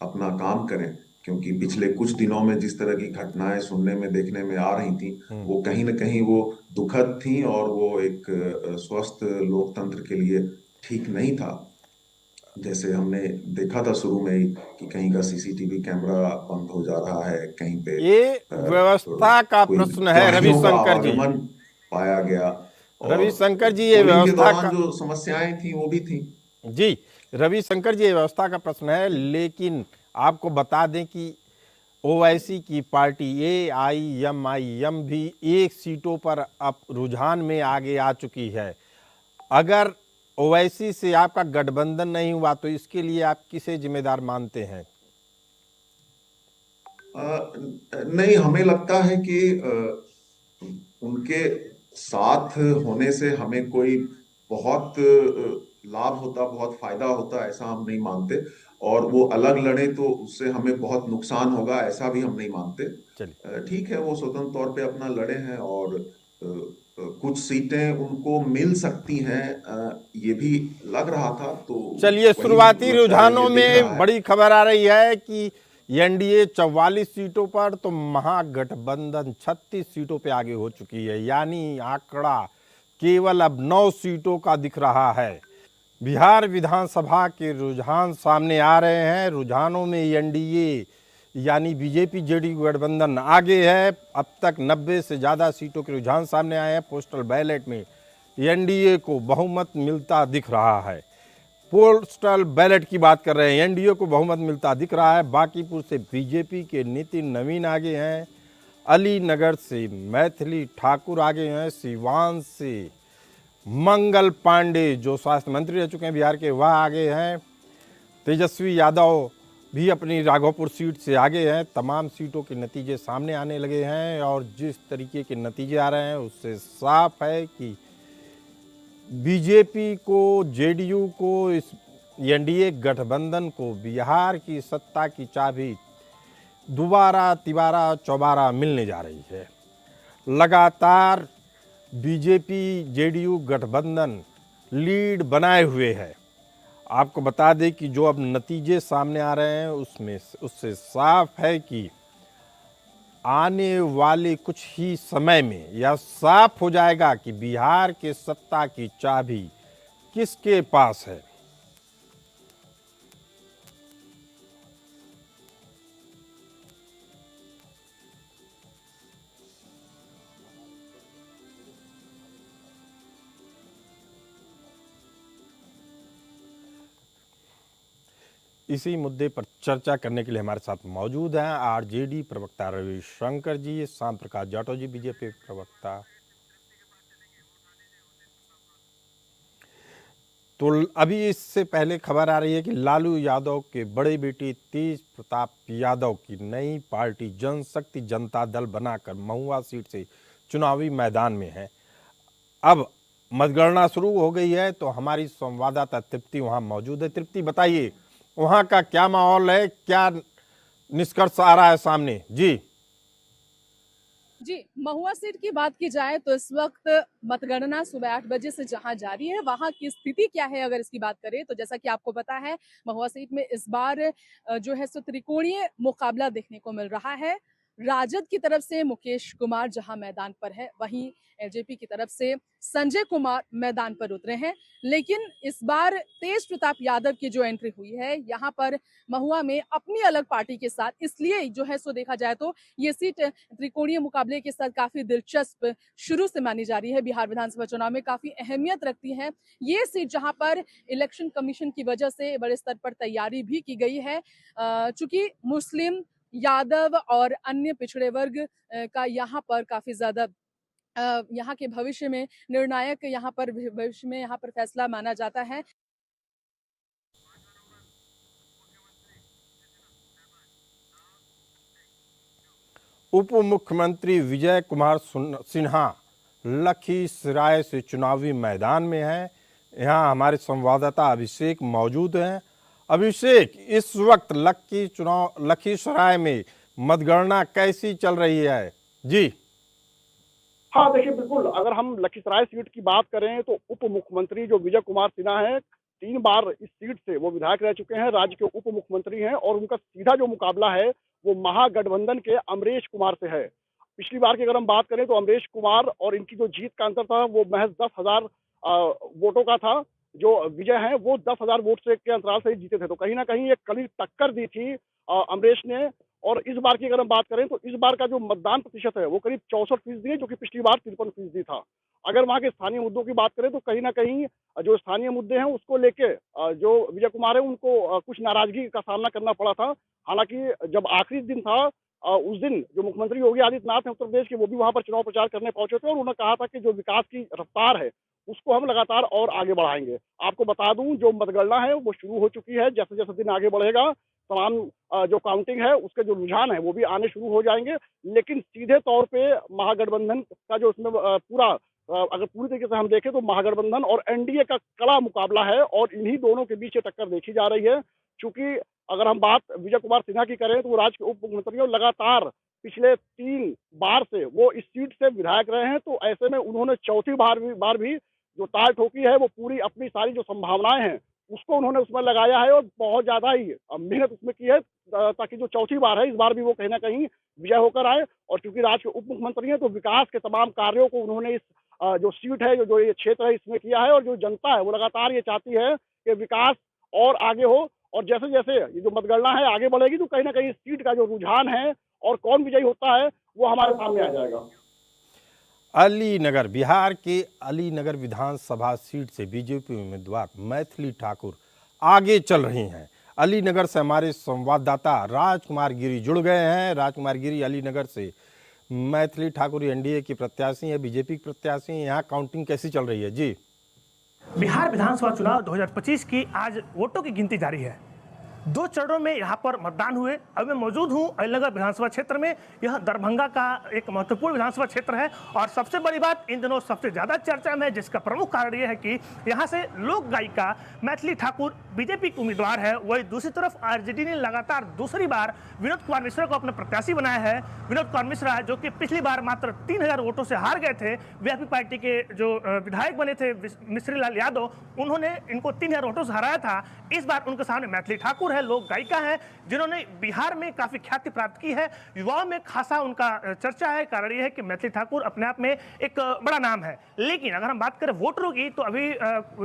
अपना काम करें, क्योंकि पिछले कुछ दिनों में जिस तरह की घटनाएं सुनने में देखने में आ रही थी वो कहीं न कहीं वो दुखद थी और वो एक स्वस्थ लोकतंत्र के लिए ठीक नहीं था। जैसे हमने देखा था शुरू में ही कि कहीं का सीसीटीवी कैमरा बंद हो जा रहा है, कहीं पे ये व्यवस्था का कोई प्रश्न है गाड़ियों का रविशंकर जी। आवागमन पाया गया और रविशंकर जी ये पोलिंग के व्यवस्था दौरान का जो समस्याएं थी वो भी थी। जी रविशंकर जी ये व्यवस्था का प्रश्न है, लेकिन आपको बता दें कि ओवैसी की पार्टी AIMIM भी 1 सीटों पर अब रुझान में आगे आ चुकी है। अगर ओवैसी से आपका गठबंधन नहीं हुआ तो इसके लिए आप किसे जिम्मेदार मानते हैं? नहीं, हमें लगता है कि उनके साथ होने से हमें कोई बहुत लाभ होता, बहुत फायदा होता, ऐसा हम नहीं मानते। और वो अलग लड़े तो उससे हमें बहुत नुकसान होगा, ऐसा भी हम नहीं मानते। चलिए ठीक है, वो स्वतंत्र तौर पे अपना लड़े हैं और कुछ सीटें उनको मिल सकती हैं, ये भी लग रहा था। तो चलिए वही शुरुआती लगता है, रुझानों ये दिख में रहा है। बड़ी खबर आ रही है कि एनडीए 44 सीटों पर तो महागठबंधन 36 सीटों पे आगे हो चुकी है, यानी आंकड़ा केवल अब 9 सीटों का दिख रहा है। बिहार विधानसभा के रुझान सामने आ रहे हैं। रुझानों में एनडीए यानी बीजेपी जेडीयू गठबंधन आगे है। अब तक 90 से ज़्यादा सीटों के रुझान सामने आए हैं। पोस्टल बैलेट में एनडीए को बहुमत मिलता दिख रहा है। पोस्टल बैलेट की बात कर रहे हैं, एनडीए को बहुमत मिलता दिख रहा है। बांकीपुर से बीजेपी के नितिन नवीन आगे हैं, अलीनगर से मैथिली ठाकुर आगे हैं, सिवान से मंगल पांडे जो स्वास्थ्य मंत्री रह चुके हैं बिहार के वह आगे हैं, तेजस्वी यादव भी अपनी राघोपुर सीट से आगे हैं। तमाम सीटों के नतीजे सामने आने लगे हैं और जिस तरीके के नतीजे आ रहे हैं उससे साफ है कि बीजेपी को, जेडीयू को, इस एनडीए गठबंधन को बिहार की सत्ता की चाबी दोबारा तिबारा चौबारा मिलने जा रही है। लगातार बीजेपी जेडीयू गठबंधन लीड बनाए हुए है। आपको बता दें कि जो अब नतीजे सामने आ रहे हैं उसमें उससे साफ है कि आने वाले कुछ ही समय में यह साफ हो जाएगा कि बिहार के सत्ता की चाबी किसके पास है। इसी मुद्दे पर चर्चा करने के लिए हमारे साथ मौजूद हैं आरजेडी प्रवक्ता रविशंकर जी, श्याम प्रकाश जाटव जी बीजेपी प्रवक्ता। तो अभी इससे पहले खबर आ रही है कि लालू यादव के बड़े बेटे तेज प्रताप यादव की नई पार्टी जनशक्ति जनता दल बनाकर महुआ सीट से चुनावी मैदान में है। अब मतगणना शुरू हो गई है तो हमारी संवाददाता तृप्ति वहां मौजूद है। तृप्ति बताइए वहां का क्या माहौल है, क्या निष्कर्ष आ रहा है सामने? जी, महुआ सीट की बात की जाए तो इस वक्त मतगणना सुबह 8 बजे से जहां जारी है, वहां की स्थिति क्या है अगर इसकी बात करें तो जैसा कि आपको पता है महुआ सीट में इस बार जो है सो त्रिकोणीय मुकाबला देखने को मिल रहा है। राजद की तरफ से मुकेश कुमार जहां मैदान पर है, वहीं एलजेपी की तरफ से संजय कुमार मैदान पर उतरे हैं। लेकिन इस बार तेज प्रताप यादव की जो एंट्री हुई है यहाँ पर महुआ में अपनी अलग पार्टी के साथ, इसलिए जो है सो देखा जाए तो ये सीट त्रिकोणीय मुकाबले के साथ काफी दिलचस्प शुरू से मानी जा रही है। बिहार विधानसभा चुनाव में काफी अहमियत रखती है ये सीट, जहां पर इलेक्शन कमीशन की वजह से बड़े स्तर पर तैयारी भी की गई है। चूंकि मुस्लिम, यादव और अन्य पिछड़े वर्ग का यहाँ पर काफी ज्यादा यहाँ के भविष्य में निर्णायक, यहाँ पर भविष्य में यहाँ पर फैसला माना जाता है। उप मुख्यमंत्री विजय कुमार सिन्हा लखीसराय से चुनावी मैदान में हैं। यहाँ हमारे संवाददाता अभिषेक मौजूद हैं। अभिषेक, इस वक्त लखीसराय में मतगणना कैसी चल रही है? जी हाँ, देखिए बिल्कुल, अगर हम लखीसराय सीट की बात करें तो उप मुख्यमंत्री जो विजय कुमार सिन्हा है, 3 बार इस सीट से वो विधायक रह चुके हैं, राज्य के उप मुख्यमंत्री हैं और उनका सीधा जो मुकाबला है वो महागठबंधन के अमरेश कुमार से है। पिछली बार की अगर हम बात करें तो अमरेश कुमार और इनकी जो जीत का अंतर था वो महज 10,000 वोटों का था। जो विजय है वो 10,000 वोट से के अंतराल से जीते थे, तो कहीं ना कहीं एक कड़ी टक्कर दी थी अमरेश ने। और इस बार की अगर हम बात करें तो इस बार का जो मतदान प्रतिशत है वो करीब 64% है, जो कि पिछली बार 53% था। अगर वहाँ के स्थानीय मुद्दों की बात करें तो कहीं ना कहीं जो स्थानीय मुद्दे हैं उसको लेके जो विजय कुमार है उनको कुछ नाराजगी का सामना करना पड़ा था। हालांकि जब आखिरी दिन था उस दिन जो मुख्यमंत्री योगी आदित्यनाथ हैं उत्तर प्रदेश के, वो भी वहां पर चुनाव प्रचार करने पहुंचे थे और उन्होंने कहा था कि जो विकास की रफ्तार है उसको हम लगातार और आगे बढ़ाएंगे। आपको बता दूं, जो मतगणना है वो शुरू हो चुकी है। जैसे जैसे दिन आगे बढ़ेगा तमाम जो काउंटिंग है उसके जो रुझान है वो भी आने शुरू हो जाएंगे। लेकिन सीधे तौर पे महागठबंधन का जो इसमें पूरा अगर पूरी तरीके से हम देखें तो महागठबंधन और एनडीए का कड़ा मुकाबला है और इन्हीं दोनों के बीच ये टक्कर देखी जा रही है। चूंकि अगर हम बात विजय कुमार सिन्हा की करें तो वो राज्य के उप मुख्यमंत्री और लगातार पिछले 3 बार से वो इस सीट से विधायक रहे हैं, तो ऐसे में उन्होंने चौथी बार भी जो ताल ठोकी है वो पूरी अपनी सारी जो संभावनाएं हैं उसको उन्होंने उसमें लगाया है और बहुत ज्यादा ही मेहनत उसमें की है ताकि जो चौथी बार है इस बार भी वो कहीं ना कहीं विजय होकर आए। और चूंकि राज्य के उप मुख्यमंत्री हैं तो विकास के तमाम कार्यों को उन्होंने इस जो सीट है जो ये क्षेत्र है इसमें किया है और जो जनता है वो लगातार ये चाहती है कि विकास और आगे हो। और जैसे जैसे ये जो मतगणना है आगे बढ़ेगी तो कहीं ना कहीं इस सीट का जो रुझान है और कौन विजयी होता है वो हमारे सामने आ जाएगा। अलीनगर, बिहार के अलीनगर विधानसभा सीट से बीजेपी उम्मीदवार मैथिली ठाकुर आगे चल रही हैं। अलीनगर से हमारे संवाददाता राजकुमार गिरी जुड़ गए हैं। राजकुमार गिरी, अलीनगर से मैथिली ठाकुर एनडीए की प्रत्याशी है, बीजेपी की प्रत्याशी है, यहाँ काउंटिंग कैसी चल रही है? जी, बिहार विधानसभा चुनाव 2025 की आज वोटों की गिनती जारी है। 2 चरणों में यहाँ पर मतदान हुए। अब मैं मौजूद हूँ अलीनगर विधानसभा क्षेत्र में। यह दरभंगा का एक महत्वपूर्ण विधानसभा क्षेत्र है और सबसे बड़ी बात इन दिनों सबसे ज्यादा चर्चा में, जिसका प्रमुख कारण यह है कि यहाँ से लोक गायिका मैथिली ठाकुर बीजेपी की उम्मीदवार है। वही दूसरी तरफ आरजेडी ने लगातार दूसरी बार विनोद कुमार मिश्रा को अपना प्रत्याशी बनाया है। विनोद कुमार मिश्रा जो कि पिछली बार मात्र 3,000 वोटों से हार गए थे, वीआईपी पार्टी के जो विधायक बने थे मिश्री लाल यादव, उन्होंने इनको 3,000 वोटों से हराया था। इस बार उनके सामने मैथिली ठाकुर है, लोक गायिका है, जिन्होंने बिहार में काफी ख्याति प्राप्त की है। युवाओं में खासा उनका चर्चा है। कारण यह है कि मैथिली ठाकुर अपने आप में एक बड़ा नाम है। लेकिन अगर हम बात करें वोटरों की तो अभी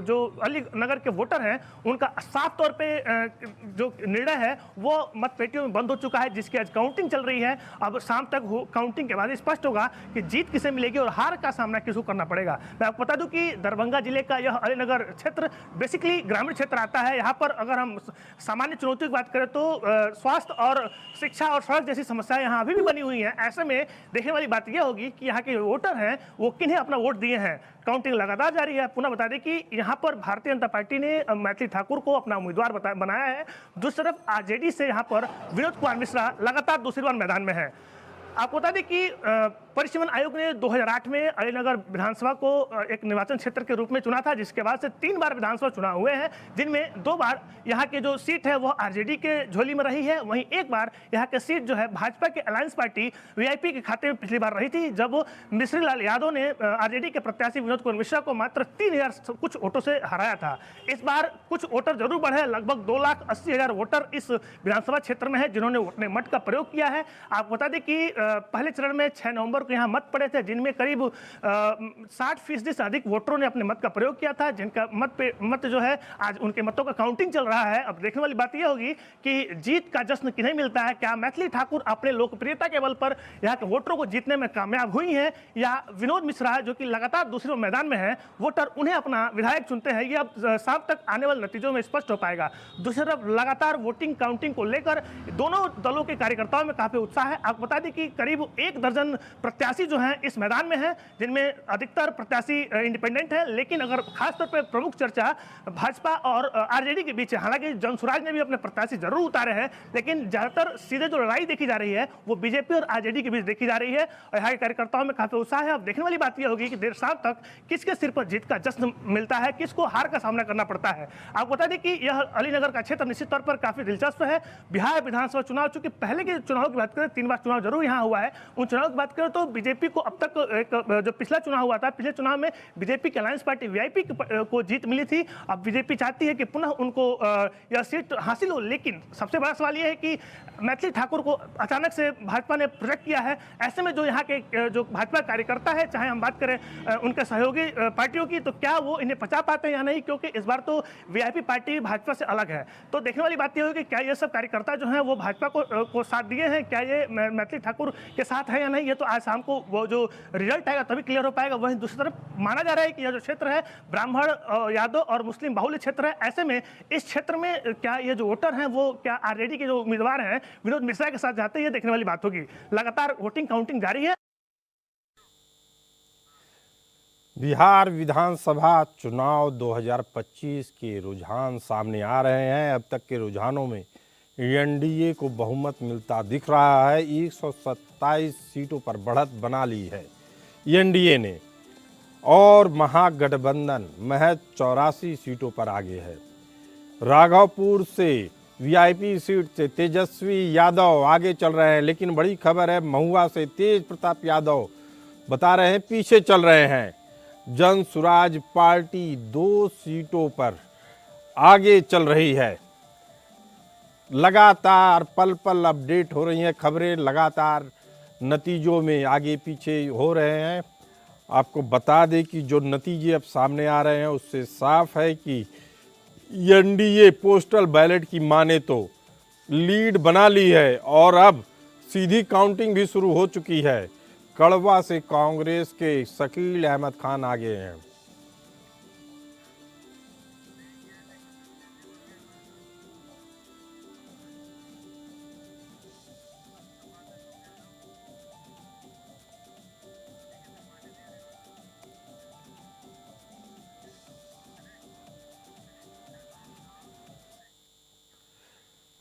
जो अलीनगर के वोटर हैं उनका साफ तौर पे जो निर्णय है वो मतपेटियों में बंद हो चुका है, जिसकी आज काउंटिंग चल रही है। अब शाम तक काउंटिंग के बाद स्पष्ट होगा कि जीत किसे मिलेगी और हार का सामना किसको करना पड़ेगा। मैं आपको बता दूं कि दरभंगा जिले का यह अलीनगर क्षेत्र बेसिकली ग्रामीण क्षेत्र आता है। यहाँ पर अगर हम सामान्य चुनौतियों की बात करें तो स्वास्थ्य और शिक्षा और सड़क जैसी समस्याएं यहाँ अभी भी बनी हुई हैं। ऐसे में देखने वाली बात यह होगी कि यहाँ के वोटर हैं वो किन्हें अपना वोट दिए हैं। काउंटिंग लगातार जारी है। पुनः बता दें कि यहाँ पर भारतीय जनता पार्टी ने मैथिली ठाकुर को अपना उम्मीदवार बनाया है। दूसरी तरफ आरजेडी से यहाँ पर विनोद कुमार मिश्रा लगातार दूसरी बार मैदान में है। आपको बता दें कि परिसीमन आयोग ने 2008 में अलीनगर विधानसभा को एक निर्वाचन क्षेत्र के रूप में चुना था, जिसके बाद से 3 बार विधानसभा चुनाव हुए हैं, जिनमें 2 बार यहाँ की जो सीट है वो आरजेडी के झोली में रही है। वहीं एक बार यहाँ की सीट जो है भाजपा के अलायंस पार्टी वीआईपी के खाते में पिछली बार रही थी, जब मिश्री लाल यादव ने आरजेडी के प्रत्याशी विनोद कुमार मिश्रा को मात्र 3000 कुछ वोटों से हराया था। इस बार कुछ वोटर जरूर बढ़े, लगभग 2,80,000 वोटर इस विधानसभा क्षेत्र में है जिन्होंने अपने मत का प्रयोग किया है। आप बता दें कि पहले चरण में 6 नवंबर को यहाँ मत पड़े थे, जिनमें करीब 60% से अधिक वोटरों ने अपने मत का प्रयोग किया था, जिनका मत जो है आज उनके मतों का काउंटिंग चल रहा है। अब देखने वाली बात यह होगी कि जीत का जश्न किन्हें मिलता है। क्या मैथिली ठाकुर अपने लोकप्रियता के बल पर यहाँ के वोटरों को जीतने में कामयाब हुई हैं, या विनोद मिश्रा जो कि लगातार दूसरे मैदान में है, वोटर उन्हें अपना विधायक चुनते हैं। ये अब शाम तक आने वाले नतीजों में स्पष्ट हो पाएगा। दूसरी तरफ लगातार वोटिंग काउंटिंग को लेकर दोनों दलों के कार्यकर्ताओं में काफी उत्साह है। आपको बता दें कि करीब 1 दर्जन प्रत्याशी जो हैं इस मैदान में हैं, जिनमें अधिकतर प्रत्याशी इंडिपेंडेंट हैं, लेकिन अगर खासतौर पर प्रमुख चर्चा भाजपा और आरजेडी के बीच है। हालांकि जनसुराज ने भी अपने प्रत्याशी जरूर उतारे हैं, लेकिन ज्यादातर सीधे जो लड़ाई देखी जा रही है वो बीजेपी और आरजेडी के बीच देखी जा रही है और यहाँ के कार्यकर्ताओं में काफी उत्साह है। अब देखने वाली बात यह होगी कि देर शाम तक किसके सिर पर जीत का जश्न मिलता है, किसको हार का सामना करना पड़ता है। आपको बता दें कि यह अलीनगर का क्षेत्र निश्चित तौर पर काफी दिलचस्प है। बिहार विधानसभा चुनाव, चूंकि पहले के चुनाव की बात करें 3 बार चुनाव जरूर यहाँ हुआ है, उन चुनाव की बात करें तो बीजेपी को अब तक एक जो पिछला चुनाव हुआ था, पिछले चुनाव में बीजेपी की अलायंस पार्टी वीआईपी को जीत मिली थी। अब बीजेपी चाहती है कि पुनः उनको यह सीट हासिल हो, लेकिन सबसे बड़ा सवाल यह है कि मैथिली ठाकुर को अचानक से भाजपा ने प्रोजेक्ट किया है। ऐसे में जो यहाँ के जो भाजपा कार्यकर्ता है, चाहे हम बात करें उनके सहयोगी पार्टियों की, तो क्या वो इन्हें पचा पाते हैं या नहीं, क्योंकि इस बार तो वीआईपी पार्टी भाजपा से अलग है। तो देखने वाली बात यह होगी कि क्या ये सब कार्यकर्ता जो हैं वो भाजपा को साथ दिए हैं, क्या ये मैथिली ठाकुर के साथ है या नहीं, ये तो आज शाम को वो जो रिजल्ट आएगा तभी क्लियर हो पाएगा। वहीं दूसरी तरफ माना जा रहा है कि यह जो क्षेत्र है ब्राह्मण, यादव और मुस्लिम बाहुल्य क्षेत्र है। ऐसे में इस क्षेत्र में क्या ये जो वोटर हैं वो क्या आरजेडी के जो उम्मीदवार हैं विनोद मिश्रा के साथ जाते हैं, ये देखने वाली बात होगी। लगातार वोटिंग काउंटिंग जारी है। बिहार विधानसभा चुनाव 2025 के रुझान सामने आ रहे हैं। अब तक के रुझानों में एनडीए को बहुमत मिलता दिख रहा है। 127 सीटों पर बढ़त बना ली है एनडीए ने और महागठबंधन महज 84 सीटों पर आगे है। राघवपुर से वीआईपी सीट से तेजस्वी यादव आगे चल रहे हैं, लेकिन बड़ी खबर है महुआ से तेज प्रताप यादव बता रहे हैं पीछे चल रहे हैं। जनसुराज पार्टी 2 सीटों पर आगे चल रही है। लगातार पल पल अपडेट हो रही हैं खबरें, लगातार नतीजों में आगे पीछे हो रहे हैं। आपको बता दें कि जो नतीजे अब सामने आ रहे हैं उससे साफ है कि एनडीए पोस्टल बैलेट की माने तो लीड बना ली है और अब सीधी काउंटिंग भी शुरू हो चुकी है। कड़वा से कांग्रेस के शकील अहमद खान आगे हैं।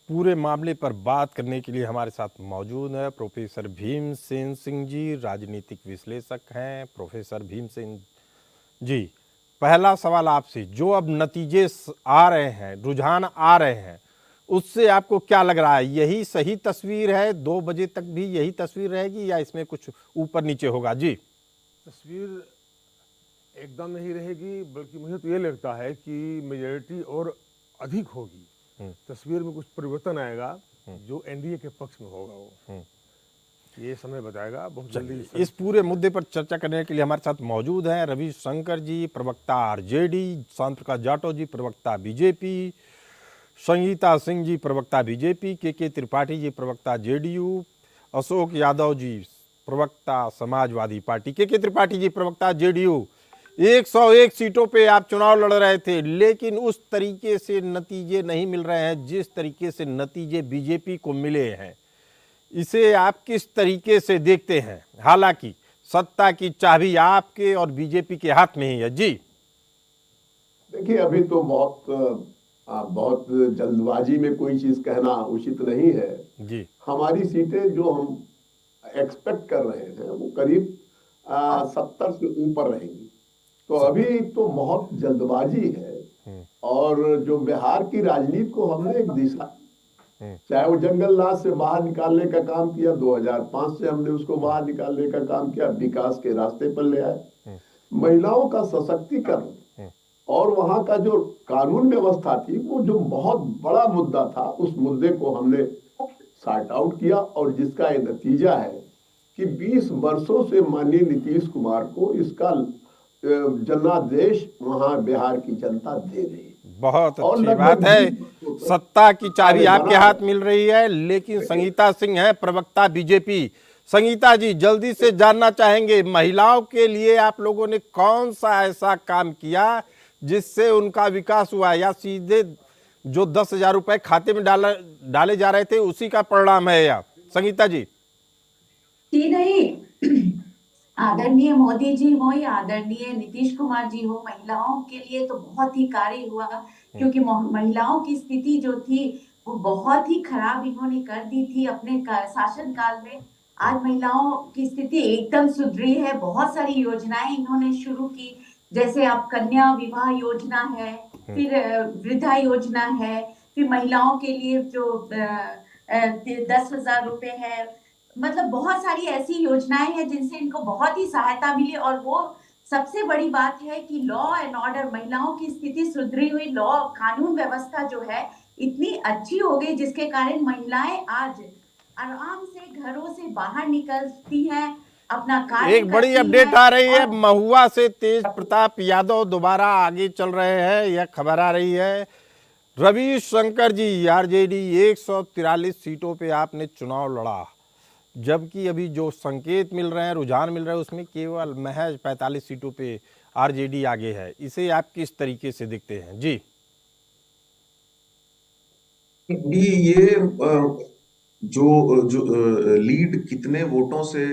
पूरे मामले पर बात करने के लिए हमारे साथ मौजूद है प्रोफेसर भीमसेन सिंह जी, राजनीतिक विश्लेषक हैं। प्रोफेसर भीमसेन जी, पहला सवाल आपसे, जो अब नतीजे आ रहे हैं, रुझान आ रहे हैं, उससे आपको क्या लग रहा है? यही सही तस्वीर है? 2 बजे तक भी यही तस्वीर रहेगी या इसमें कुछ ऊपर नीचे होगा? जी, तस्वीर एकदम नहीं रहेगी, बल्कि मुझे तो ये लगता है कि मेजॉरिटी और अधिक होगी। तस्वीर में कुछ परिवर्तन आएगा जो एनडीए के पक्ष में होगा। वो ये समय बताएगा बहुत जल्दी। इस पूरे मुद्दे पर चर्चा करने के लिए हमारे साथ मौजूद हैं रवि शंकर जी, प्रवक्ता आरजेडी, शांत प्रकाश जाटव जी, प्रवक्ता बीजेपी, संगीता सिंह जी, प्रवक्ता बीजेपी, के त्रिपाठी जी, प्रवक्ता जेडीयू, अशोक यादव जी, प्रवक्ता समाजवादी पार्टी। के त्रिपाठी जी, प्रवक्ता जेडीयू। 101 सीटों पे आप चुनाव लड़ रहे थे, लेकिन उस तरीके से नतीजे नहीं मिल रहे हैं जिस तरीके से नतीजे बीजेपी को मिले हैं। इसे आप किस तरीके से देखते हैं? हालांकि सत्ता की चाबी आपके और बीजेपी के हाथ में ही है। जी देखिए, अभी तो बहुत जल्दबाजी में कोई चीज कहना उचित नहीं है। जी, हमारी सीटें जो हम एक्सपेक्ट कर रहे हैं वो करीब 70 से ऊपर रहेंगी। तो अभी तो बहुत जल्दबाजी है और जो बिहार की राजनीति को हमने एक दिशा, चाहे वो जंगल राज से बाहर निकालने का काम किया, 2005 से हमने उसको बाहर निकालने का काम किया, विकास के रास्ते पर ले आए, महिलाओं का सशक्तिकरण और वहां का जो कानून व्यवस्था थी वो जो बहुत बड़ा मुद्दा था, उस मुद्दे को हमने सॉर्ट आउट किया और जिसका ये नतीजा है कि 20 वर्षों से माननीय नीतीश कुमार को इसका जनादेश वहां बिहार की जनता दे रही है। बहुत और अच्छी लगभग बात है, 20 सत्ता की चाबी अरे आपके बना हाथ है। मिल रही है। लेकिन संगीता सिंह है प्रवक्ता बीजेपी। संगीता जी, जल्दी से जानना चाहेंगे, महिलाओं के लिए आप लोगों ने कौन सा ऐसा काम किया जिससे उनका विकास हुआ, या सीधे जो 10,000 रुपए खाते में डाले जा रहे थे उसी का परिणाम है? या संगीता जी? जी नहीं, आदरणीय मोदी जी हो या आदरणीय नीतीश कुमार जी हो, महिलाओं के लिए तो बहुत ही कार्य हुआ, क्योंकि महिलाओं की स्थिति जो थी वो बहुत ही खराब इन्होंने कर दी थी अपने शासन काल में। आज महिलाओं की स्थिति एकदम सुधरी है। बहुत सारी योजनाएं इन्होंने शुरू की, जैसे अब कन्या विवाह योजना है, फिर वृद्धा योजना है, फिर महिलाओं के लिए जो 10,000 रुपए है। मतलब बहुत सारी ऐसी योजनाएं हैं जिनसे इनको बहुत ही सहायता मिली। और वो सबसे बड़ी बात है कि लॉ एंड ऑर्डर, महिलाओं की स्थिति सुधरी हुई, लॉ कानून व्यवस्था जो है इतनी अच्छी हो गई, जिसके कारण महिलाएं आज आराम से घरों से बाहर निकलती हैं, अपना कार्य एक बड़ी करती अपडेट हैं। आ रही है, और महुआ से तेज प्रताप यादव दोबारा आगे चल रहे हैं, यह खबर आ रही है। रविशंकर जी, आरजेडी 143 सीटों पे आपने चुनाव लड़ा, जबकि अभी जो संकेत मिल रहे हैं, रुझान मिल रहे हैं, उसमें केवल महज 45 सीटों पे आरजेडी आगे है। इसे आप किस तरीके से देखते हैं? जी ये जो जो लीड कितने वोटों से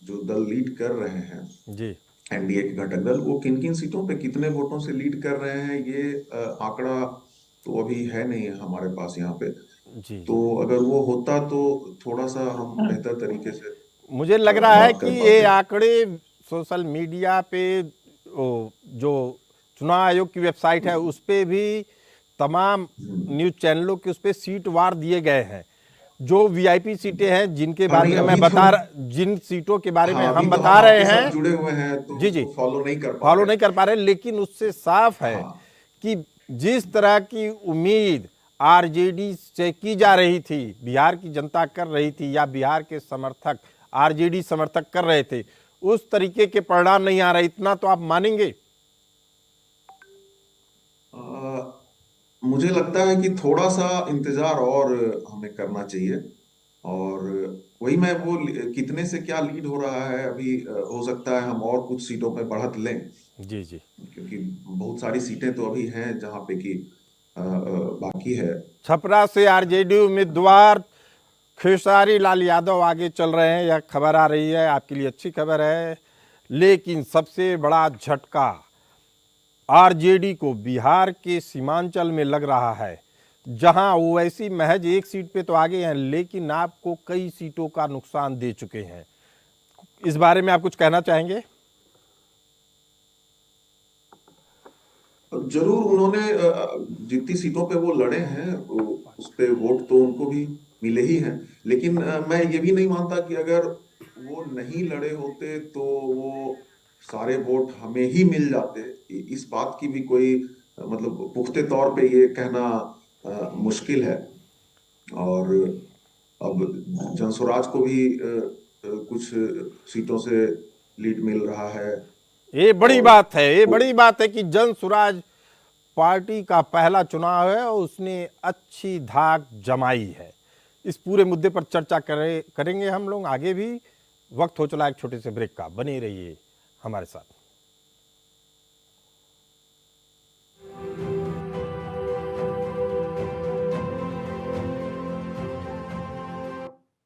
जो दल लीड कर रहे हैं, जी एनडीए के घटक दल, वो किन किन सीटों पे कितने वोटों से लीड कर रहे हैं, ये आंकड़ा तो अभी है नहीं है हमारे पास यहाँ पे। जी तो अगर वो होता तो थोड़ा सा हम बेहतर तरीके से मुझे लग रहा है बात कि कर ये पाते। आंकड़े सोशल मीडिया पे, जो चुनाव आयोग की वेबसाइट है उस पे भी, तमाम न्यूज चैनलों के उस पे सीट वार दिए गए हैं। जो वीआईपी सीटें हैं जिनके हाँ, बारे नहीं, में मैं अभी तो जिन सीटों के बारे में हाँ, हम अभी तो बता रहे आपके साथ हैं, जुड़े हुए हैं तो जी जी फॉलो नहीं कर पा फॉलो रहे। नहीं कर पा रहे, लेकिन उससे साफ है हाँ, कि जिस तरह की उम्मीद आरजेडी से की जा रही थी, बिहार की जनता कर रही थी, या बिहार के समर्थक आरजेडी समर्थक कर रहे थे, उस तरीके के परिणाम नहीं आ रहे। इतना तो आप मानेंगे? मुझे लगता है कि थोड़ा सा इंतजार और हमें करना चाहिए। और वही मैं वो कितने से क्या लीड हो रहा है अभी, हो सकता है हम और कुछ सीटों पे बढ़त लें, जी जी क्योंकि बहुत सारी सीटें तो अभी हैं जहां पे कि बाकी है। छपरा से आरजेडी उम्मीदवार खेसारी लाल यादव आगे चल रहे हैं, यह खबर आ रही है, आपके लिए अच्छी खबर है। लेकिन सबसे बड़ा झटका आरजेडी को बिहार के सीमांचल में लग रहा है, जहां ओवैसी महज एक सीट पे तो आगे हैं, लेकिन आपको कई सीटों का नुकसान दे चुके हैं। इस बारे में आप कुछ कहना चाहेंगे? जरूर, उन्होंने जितनी सीटों पे वो लड़े हैं उस पे वोट तो उनको भी मिले ही हैं, लेकिन मैं ये भी नहीं मानता कि अगर वो नहीं लड़े होते तो वो सारे वोट हमें ही मिल जाते। इस बात की भी कोई मतलब पुख्ते तौर पे ये कहना मुश्किल है। और अब जनसुराज को भी कुछ सीटों से लीड मिल रहा है। ये बड़ी और बात है, ये बड़ी बात है कि जन सुराज पार्टी का पहला चुनाव है और उसने अच्छी धाक जमाई है। इस पूरे मुद्दे पर चर्चा करेंगे हम लोग आगे भी। वक्त हो चला एक छोटे से ब्रेक का, बने रहिए हमारे साथ।